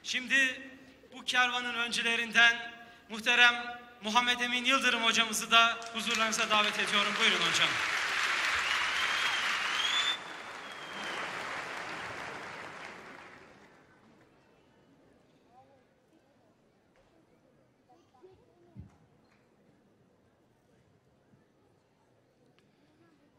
Şimdi bu kervanın öncülerinden muhterem Muhammed Emin Yıldırım hocamızı da huzurlarınıza davet ediyorum. Buyurun hocam.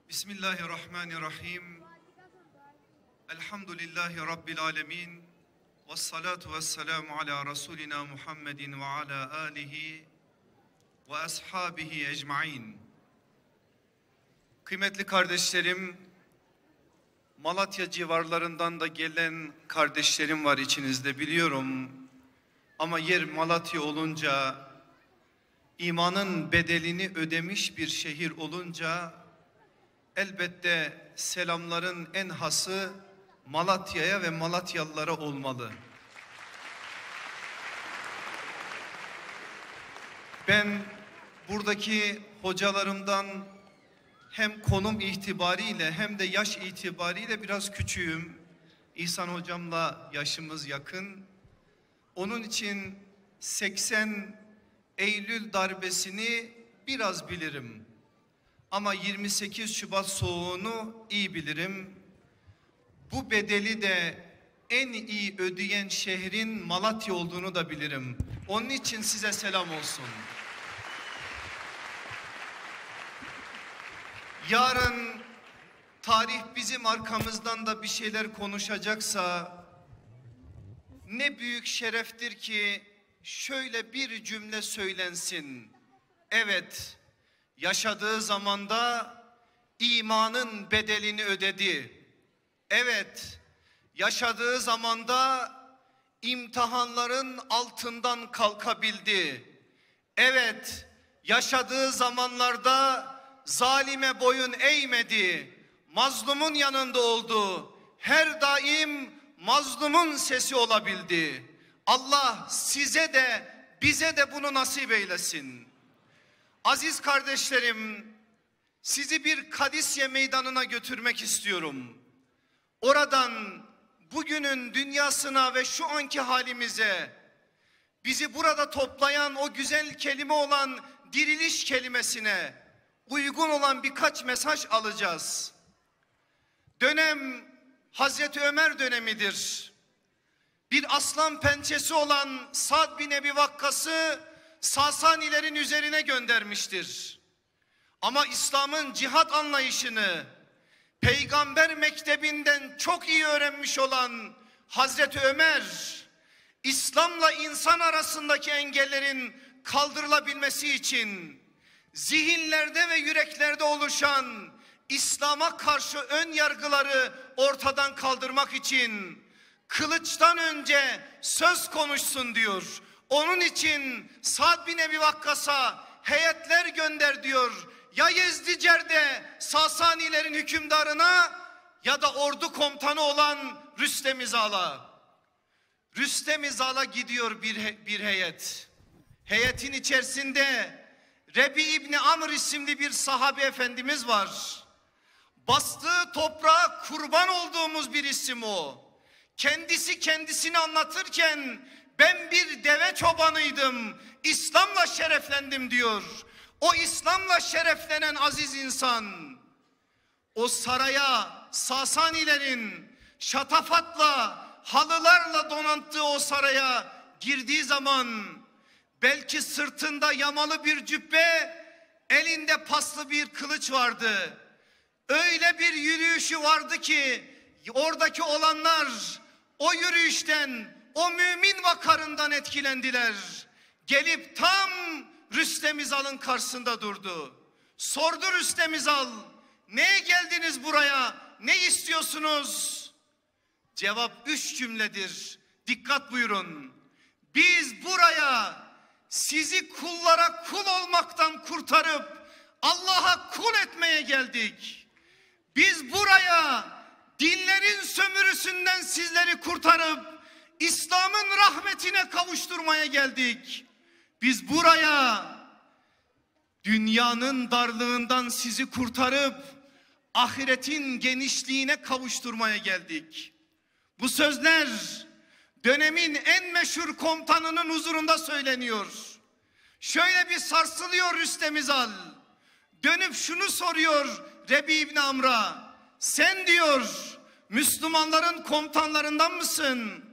Bismillahirrahmanirrahim. Elhamdülillahi Rabbil alemin. Vessalatu vesselamu ala Resulina Muhammedin ve ala alihi ve ashabihi ecmain. Kıymetli kardeşlerim, Malatya civarlarından da gelen kardeşlerim var içinizde biliyorum. Ama yer Malatya olunca, imanın bedelini ödemiş bir şehir olunca, elbette selamların en hası Malatya'ya ve Malatyalılara olmalı. Ben buradaki hocalarımdan hem konum itibariyle hem de yaş itibariyle biraz küçüğüm. İhsan hocamla yaşımız yakın. Onun için 80 Eylül darbesini biraz bilirim. Ama 28 Şubat soğuğunu iyi bilirim. Bu bedeli de en iyi ödeyen şehrin Malatya olduğunu da bilirim. Onun için size selam olsun. Yarın tarih bizim arkamızdan da bir şeyler konuşacaksa ne büyük şereftir ki şöyle bir cümle söylensin. Evet, yaşadığı zamanda imanın bedelini ödedi. Evet, yaşadığı zamanda imtihanların altından kalkabildi. Evet, yaşadığı zamanlarda zalime boyun eğmedi. Mazlumun yanında oldu. Her daim mazlumun sesi olabildi. Allah size de bize de bunu nasip eylesin. Aziz kardeşlerim, sizi bir Kadisiye meydanına götürmek istiyorum. Oradan bugünün dünyasına ve şu anki halimize, bizi burada toplayan o güzel kelime olan diriliş kelimesine uygun olan birkaç mesaj alacağız. Dönem Hazreti Ömer dönemidir. Bir aslan pençesi olan Sa'd bin Ebi Vakkas'ı Sasanilerin üzerine göndermiştir. Ama İslam'ın cihat anlayışını peygamber mektebinden çok iyi öğrenmiş olan Hazreti Ömer, İslam'la insan arasındaki engellerin kaldırılabilmesi için zihinlerde ve yüreklerde oluşan İslam'a karşı ön yargıları ortadan kaldırmak için kılıçtan önce söz konuşsun diyor. Onun için Sa'd bin Ebi Vakkas'a heyetler gönder diyor. Ya Yezdicer'de Sasanilerin hükümdarına ya da ordu komutanı olan Rüstem İzal'a. Rüstem İzal'a gidiyor bir heyet. Heyetin içerisinde Rebi İbni Amr isimli bir sahabe efendimiz var. Bastığı toprağa kurban olduğumuz bir isim o. Kendisi kendisini anlatırken ben bir deve çobanıydım, İslam'la şereflendim diyor. O İslam'la şereflenen aziz insan, o saraya Sasanilerin şatafatla, halılarla donattığı o saraya girdiği zaman belki sırtında yamalı bir cübbe, elinde paslı bir kılıç vardı. Öyle bir yürüyüşü vardı ki oradaki olanlar o yürüyüşten, o mümin vakarından etkilendiler. Gelip tam Rüstem İzal'ın karşısında durdu. Sordu Rüstem İzal, neye geldiniz buraya, ne istiyorsunuz? Cevap 3 cümledir. Dikkat buyurun. Biz buraya sizi kullara kul olmaktan kurtarıp Allah'a kul etmeye geldik. Biz buraya dinlerin sömürüsünden sizleri kurtarıp İslam'ın rahmetine kavuşturmaya geldik. Biz buraya dünyanın darlığından sizi kurtarıp ahiretin genişliğine kavuşturmaya geldik. Bu sözler dönemin en meşhur komutanının huzurunda söyleniyor. Şöyle bir sarsılıyor Rüstem İzal. Dönüp şunu soruyor Rebi İbni Amr'a. Sen diyor Müslümanların komutanlarından mısın?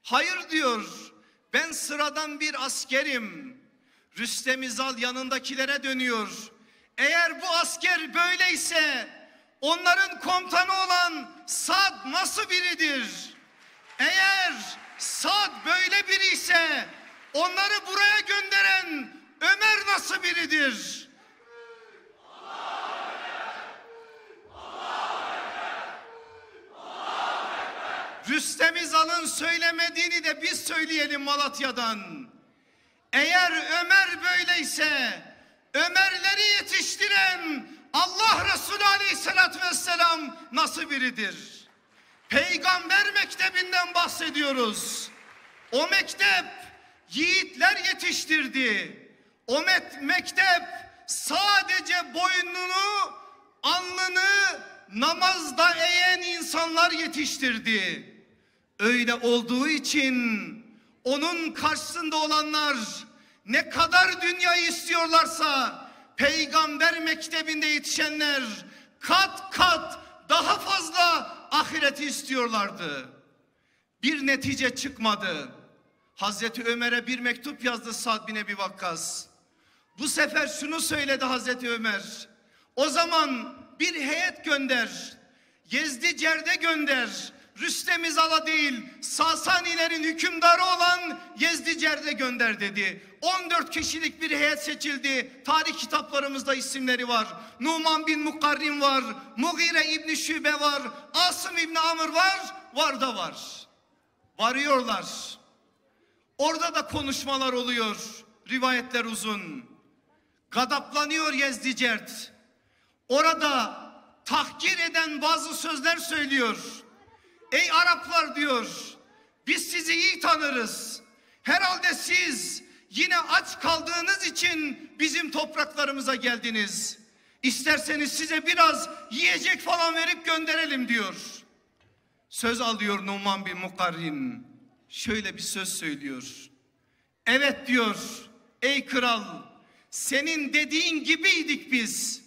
Hayır diyor. Ben sıradan bir askerim. Rüstem İzal yanındakilere dönüyor. Eğer bu asker böyleyse onların komutanı olan Sad nasıl biridir? Eğer Sad böyle biri ise onları buraya gönderen Ömer nasıl biridir? Rüstem İzal'ın söylemediğini de biz söyleyelim Malatya'dan. Eğer Ömer böyleyse Ömerleri yetiştiren Allah Resulü Aleyhisselatü Vesselam nasıl biridir? Peygamber mektebinden bahsediyoruz. O mektep yiğitler yetiştirdi. O mektep sadece boynunu, alnını namazda eğen insanlar yetiştirdi. Öyle olduğu için onun karşısında olanlar ne kadar dünyayı istiyorlarsa peygamber mektebinde yetişenler kat kat daha fazla ahireti istiyorlardı. Bir netice çıkmadı. Hazreti Ömer'e bir mektup yazdı Sa'd bin Ebi Vakkas. Bu sefer şunu söyledi Hazreti Ömer. O zaman bir heyet gönder. Yezdicer'de gönder. Rüstem İzal'a değil, Sasanilerin hükümdarı olan Yezdicer'de gönder dedi. 14 kişilik bir heyet seçildi. Tarih kitaplarımızda isimleri var. Numan bin Mukarrin var. Mughire İbni Şube var. Asım İbni Amr var. Var da var. Varıyorlar. Orada da konuşmalar oluyor. Rivayetler uzun. Gadaplanıyor Yezdicert. Orada tahkir eden bazı sözler söylüyor. Ey Araplar diyor, biz sizi iyi tanırız. Herhalde siz yine aç kaldığınız için bizim topraklarımıza geldiniz. İsterseniz size biraz yiyecek falan verip gönderelim diyor. Söz alıyor Numan bin Mukarrin. Şöyle bir söz söylüyor. Evet diyor, ey kral, senin dediğin gibiydik biz.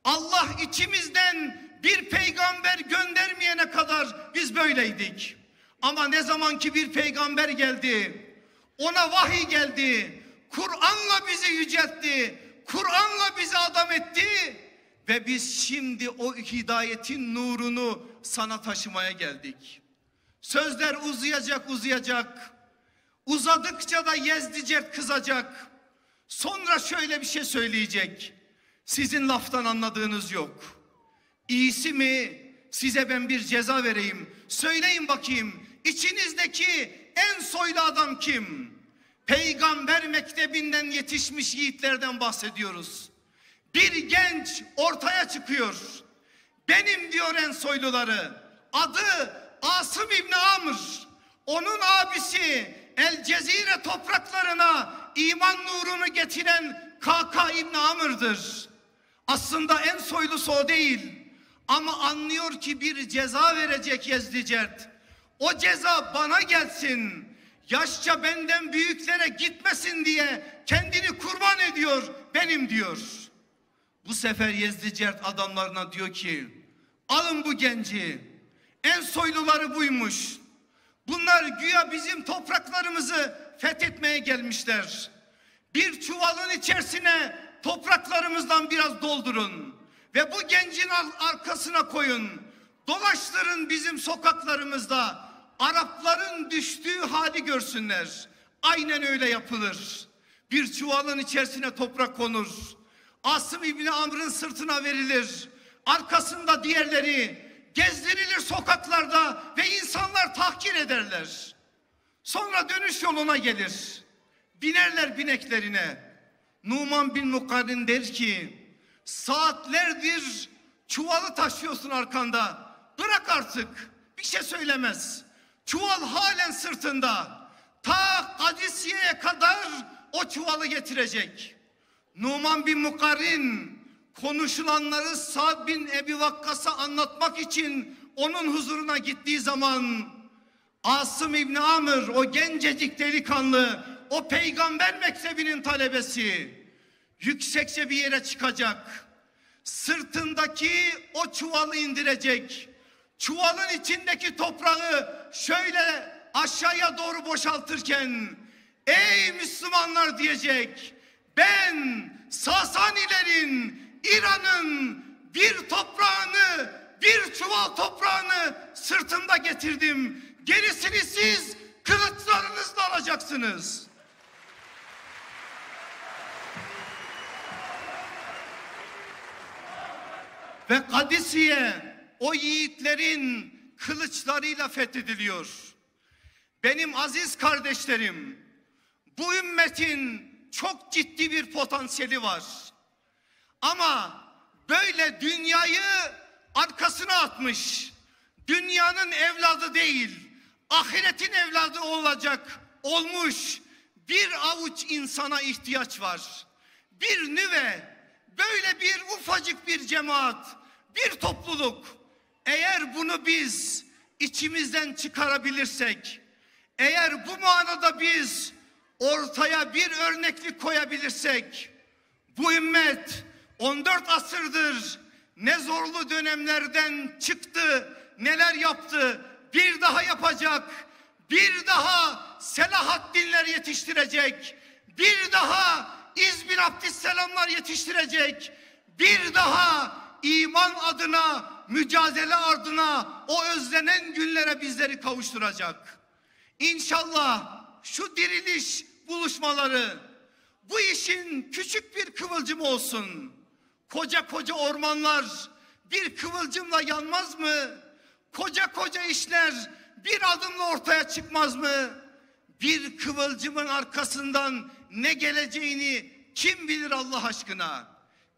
Allah içimizden bir peygamber göndermeyene kadar biz böyleydik. Ama ne zaman ki bir peygamber geldi, ona vahiy geldi, Kur'an'la bizi yüceltti, Kur'an'la bizi adam etti ve biz şimdi o hidayetin nurunu sana taşımaya geldik. Sözler uzayacak. Uzadıkça da Yezdicert kızacak. Sonra şöyle bir şey söyleyecek. Sizin laftan anladığınız yok. İyisi mi size ben bir ceza vereyim. Söyleyin bakayım, içinizdeki en soylu adam kim? Peygamber mektebinden yetişmiş yiğitlerden bahsediyoruz. Bir genç ortaya çıkıyor. Benim diyor en soyluları. Adı Asım İbni Amr. Onun abisi El Cezire topraklarına iman nurunu getiren Kaka İbni Amr'dır. Aslında en soylusu o değil. Ama anlıyor ki bir ceza verecek Yezdicert. O ceza bana gelsin. Yaşça benden büyüklere gitmesin diye kendini kurban ediyor. Benim diyor. Bu sefer Yezdicert adamlarına diyor ki, alın bu genci. En soyluları buymuş. Bunlar güya bizim topraklarımızı fethetmeye gelmişler. Bir çuvalın içerisine topraklarımızdan biraz doldurun. Ve bu gencin arkasına koyun. Dolaştırın bizim sokaklarımızda. Arapların düştüğü hali görsünler. Aynen öyle yapılır. Bir çuvalın içerisine toprak konur. Asım İbni Amr'ın sırtına verilir. Arkasında diğerleri gezdirilir sokaklarda ve insanlar tahkir ederler. Sonra dönüş yoluna gelir. Binerler bineklerine. Numan bin Mukarrin der ki, saatlerdir çuvalı taşıyorsun arkanda. Bırak artık. Bir şey söylemez. Çuval halen sırtında. Ta Kadisiye'ye kadar o çuvalı getirecek. Numan bin Mukarrin konuşulanları Sa'd bin Ebi Vakkas'a anlatmak için onun huzuruna gittiği zaman Asım İbni Amr, o gencecik delikanlı, o peygamber mektebinin talebesi yüksekçe bir yere çıkacak. Sırtındaki o çuvalı indirecek. Çuvalın içindeki toprağı şöyle aşağıya doğru boşaltırken ey Müslümanlar diyecek. Ben Sasanilerin, İran'ın bir toprağını, bir çuval toprağını sırtımda getirdim. Gerisini siz kılıçlarınızla alacaksınız. Ve Kadisiye o yiğitlerin kılıçlarıyla fethediliyor. Benim aziz kardeşlerim, bu ümmetin çok ciddi bir potansiyeli var. Ama böyle dünyayı arkasına atmış, dünyanın evladı değil, ahiretin evladı olmuş bir avuç insana ihtiyaç var. Bir nüve, böyle bir ufacık bir cemaat, bir topluluk. Eğer bunu biz içimizden çıkarabilirsek, eğer bu manada biz ortaya bir örneklik koyabilirsek, bu ümmet 14 asırdır ne zorlu dönemlerden çıktı, neler yaptı, bir daha yapacak, bir daha Selahaddinler yetiştirecek, bir daha İzmir Abdüsselamlar yetiştirecek, bir daha iman adına, mücadele adına o özlenen günlere bizleri kavuşturacak. İnşallah şu diriliş buluşmaları bu işin küçük bir kıvılcımı olsun. Koca koca ormanlar bir kıvılcımla yanmaz mı? Koca koca işler bir adımla ortaya çıkmaz mı? Bir kıvılcımın arkasından ne geleceğini kim bilir Allah aşkına?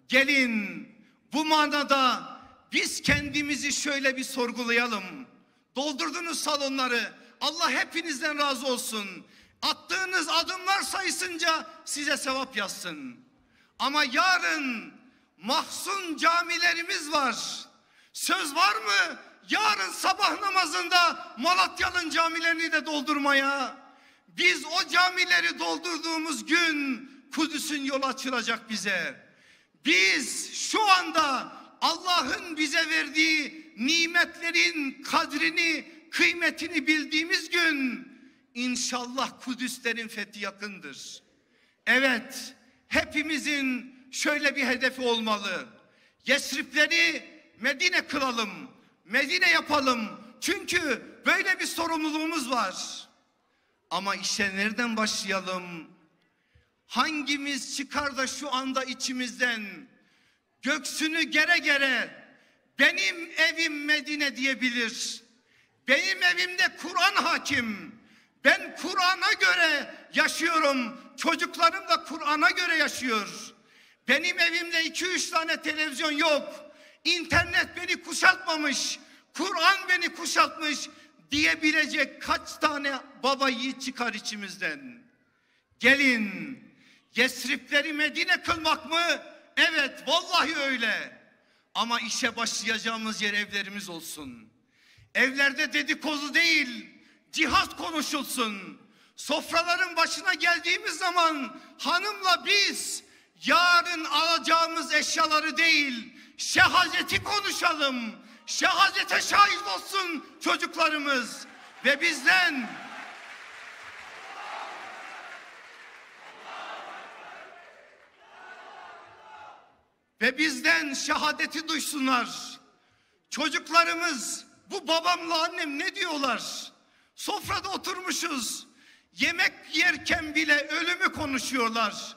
Gelin bu manada biz kendimizi şöyle bir sorgulayalım. Doldurdunuz salonları. Allah hepinizden razı olsun. Attığınız adımlar sayısınca size sevap yazsın. Ama yarın mahzun camilerimiz var. Söz var mı? Yarın sabah namazında Malatya'nın camilerini de doldurmaya. Biz o camileri doldurduğumuz gün Kudüs'ün yolu açılacak bize. Biz şu anda Allah'ın bize verdiği nimetlerin kadrini, kıymetini bildiğimiz gün İnşallah Kudüslerin fethi yakındır. Evet, hepimizin şöyle bir hedefi olmalı. Yesribleri Medine kılalım, Medine yapalım. Çünkü böyle bir sorumluluğumuz var. Ama işe nereden başlayalım? Hangimiz çıkar da şu anda içimizden göksünü gere gere benim evim Medine diyebilir? Benim evimde Kur'an hakim. Ben Kur'an'a göre yaşıyorum. Çocuklarım da Kur'an'a göre yaşıyor. Benim evimde 2-3 tane televizyon yok. İnternet beni kuşatmamış. Kur'an beni kuşatmış diyebilecek kaç tane baba yiğit çıkar içimizden? Gelin Yesribleri Medine kılmak mı? Evet, vallahi öyle. Ama işe başlayacağımız yer evlerimiz olsun. Evlerde dedikodu değil, cihat konuşulsun. Sofraların başına geldiğimiz zaman hanımla biz yarın alacağımız eşyaları değil, şehadeti konuşalım. Şehadete şahit olsun çocuklarımız ve bizden şehadeti duysunlar. Çocuklarımız bu babamla annem ne diyorlar? Sofrada oturmuşuz. Yemek yerken bile ölümü konuşuyorlar.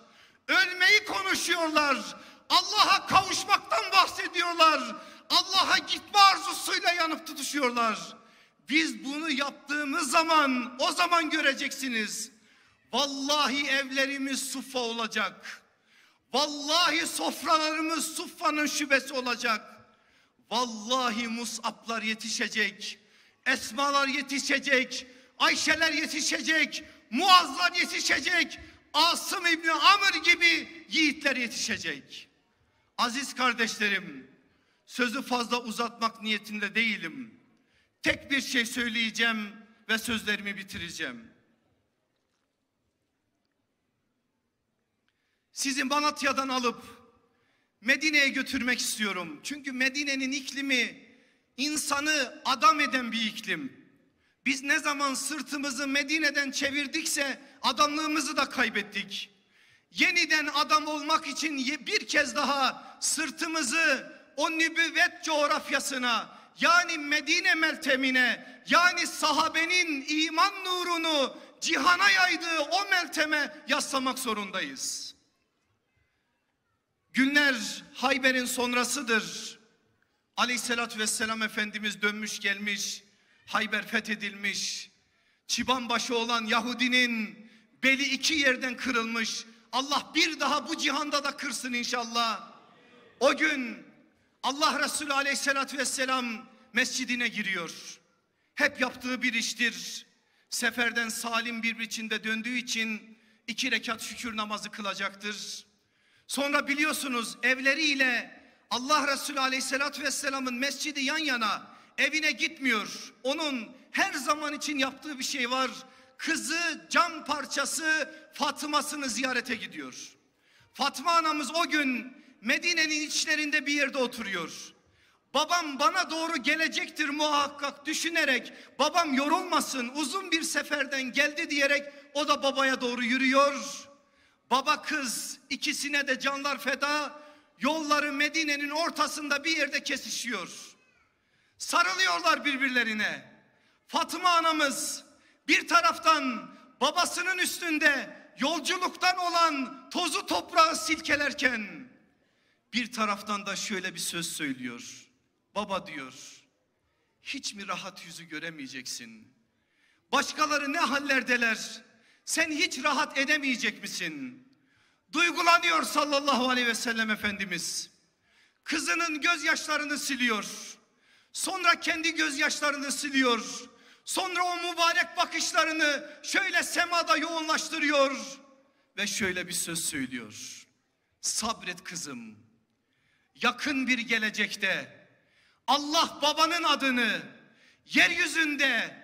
Ölmeyi konuşuyorlar. Allah'a kavuşmaktan bahsediyorlar. Allah'a gitme arzusuyla yanıp tutuşuyorlar. Biz bunu yaptığımız zaman o zaman göreceksiniz. Vallahi evlerimiz suffa olacak. Vallahi sofralarımız suffanın şubesi olacak. Vallahi Mus'ablar yetişecek. Esmalar yetişecek. Ayşeler yetişecek. Muazzlar yetişecek. Asım İbni Amr gibi yiğitler yetişecek. Aziz kardeşlerim, sözü fazla uzatmak niyetinde değilim. Tek bir şey söyleyeceğim ve sözlerimi bitireceğim. Sizi Malatya'dan alıp Medine'ye götürmek istiyorum. Çünkü Medine'nin iklimi insanı adam eden bir iklim. Biz ne zaman sırtımızı Medine'den çevirdikse adamlığımızı da kaybettik. Yeniden adam olmak için bir kez daha sırtımızı o nübüvvet coğrafyasına, yani Medine meltemine, yani sahabenin iman nurunu cihana yaydığı o melteme yaslamak zorundayız. Günler Hayber'in sonrasıdır. Aleyhissalatü vesselam Efendimiz dönmüş gelmiş, Hayber fethedilmiş, çıbanbaşı olan Yahudinin beli iki yerden kırılmış. Allah bir daha bu cihanda da kırsın inşallah. O gün Allah Resulü Aleyhissalatü vesselam mescidine giriyor. Hep yaptığı bir iştir. Seferden salim bir biçimde döndüğü için 2 rekat şükür namazı kılacaktır. Sonra biliyorsunuz evleriyle Allah Resulü Aleyhisselatü Vesselam'ın mescidi yan yana, evine gitmiyor. Onun her zaman için yaptığı bir şey var. Kızı can parçası Fatıma'sını ziyarete gidiyor. Fatma anamız o gün Medine'nin içlerinde bir yerde oturuyor. Babam bana doğru gelecektir muhakkak düşünerek, babam yorulmasın, uzun bir seferden geldi diyerek o da babaya doğru yürüyor. Baba kız ikisine de canlar feda, yolları Medine'nin ortasında bir yerde kesişiyor. Sarılıyorlar birbirlerine. Fatıma anamız bir taraftan babasının üstünde yolculuktan olan tozu toprağı silkelerken bir taraftan da şöyle bir söz söylüyor. Baba diyor, hiç mi rahat yüzü göremeyeceksin? Başkaları ne hallerdeler? Sen hiç rahat edemeyecek misin? Duygulanıyor sallallahu aleyhi ve sellem Efendimiz. Kızının gözyaşlarını siliyor. Sonra kendi gözyaşlarını siliyor. Sonra o mübarek bakışlarını şöyle semada yoğunlaştırıyor. Ve şöyle bir söz söylüyor. Sabret kızım. Yakın bir gelecekte Allah babanın adını yeryüzünde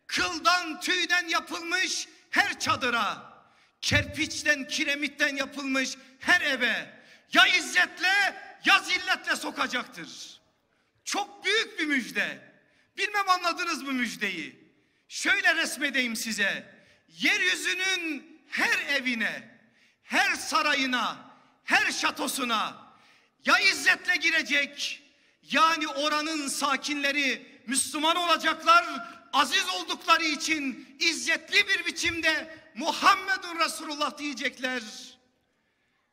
kıldan tüyden yapılmış her çadıra, kerpiçten kiremitten yapılmış her eve ya izzetle ya zilletle sokacaktır. Çok büyük bir müjde. Bilmem anladınız mı müjdeyi? Şöyle resmedeyim size. Yeryüzünün her evine, her sarayına, her şatosuna ya izzetle girecek, yani oranın sakinleri Müslüman olacaklar, aziz oldukları için izzetli bir biçimde Muhammedun Resulullah diyecekler,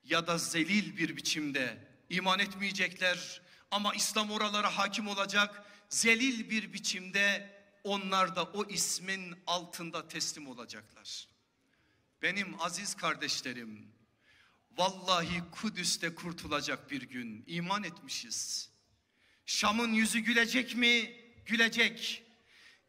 ya da zelil bir biçimde iman etmeyecekler ama İslam oralara hakim olacak, zelil bir biçimde onlar da o ismin altında teslim olacaklar. Benim aziz kardeşlerim, vallahi Kudüs'te kurtulacak bir gün, iman etmişiz. Şam'ın yüzü gülecek mi? Gülecek.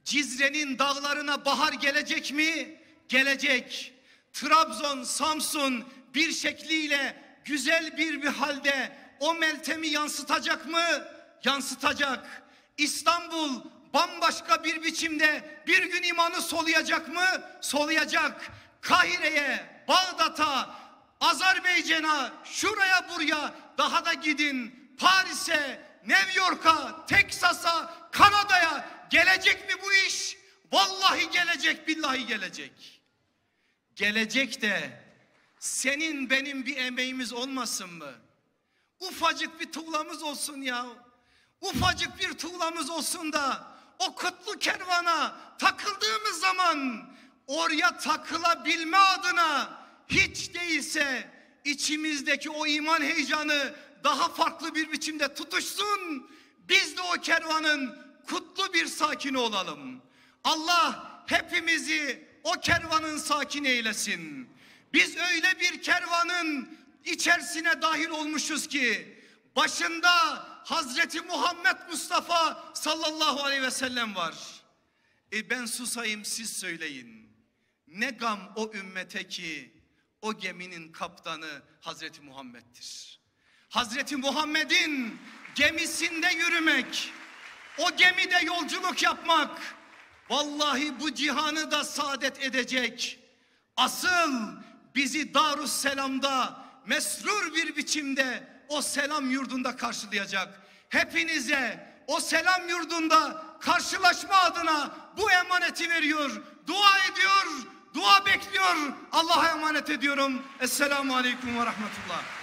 Cizre'nin dağlarına bahar gelecek mi? Gelecek. Trabzon, Samsun bir şekliyle güzel bir halde o meltemi yansıtacak mı? Yansıtacak. İstanbul bambaşka bir biçimde bir gün imanı soluyacak mı? Soluyacak. Kahire'ye, Bağdat'a, Azerbaycan'a, şuraya buraya daha da gidin. Paris'e, New York'a, Teksas'a, Kanada'ya gelecek mi bu iş? Vallahi gelecek, billahi gelecek. Gelecek de senin benim bir emeğimiz olmasın mı? Ufacık bir tuğlamız olsun ya. Ufacık bir tuğlamız olsun da o kutlu kervana takıldığımız zaman oraya takılabilme adına hiç değilse içimizdeki o iman heyecanı daha farklı bir biçimde tutuşsun. Biz de o kervanın kutlu bir sakini olalım. Allah hepimizi o kervanın sakini eylesin. Biz öyle bir kervanın içerisine dahil olmuşuz ki başında Hazreti Muhammed Mustafa sallallahu aleyhi ve sellem var. Ben susayım, siz söyleyin. Ne gam o ümmete ki o geminin kaptanı Hazreti Muhammed'dir. Hazreti Muhammed'in gemisinde yürümek, o gemide yolculuk yapmak, Vallahi bu cihanı da saadet edecek. Asıl bizi Darüsselam'da mesrur bir biçimde o selam yurdunda karşılayacak. Hepinize o selam yurdunda karşılaşma adına bu emaneti veriyor. Dua ediyor, dua bekliyor. Allah'a emanet ediyorum. Esselamu Aleyküm ve Rahmetullah.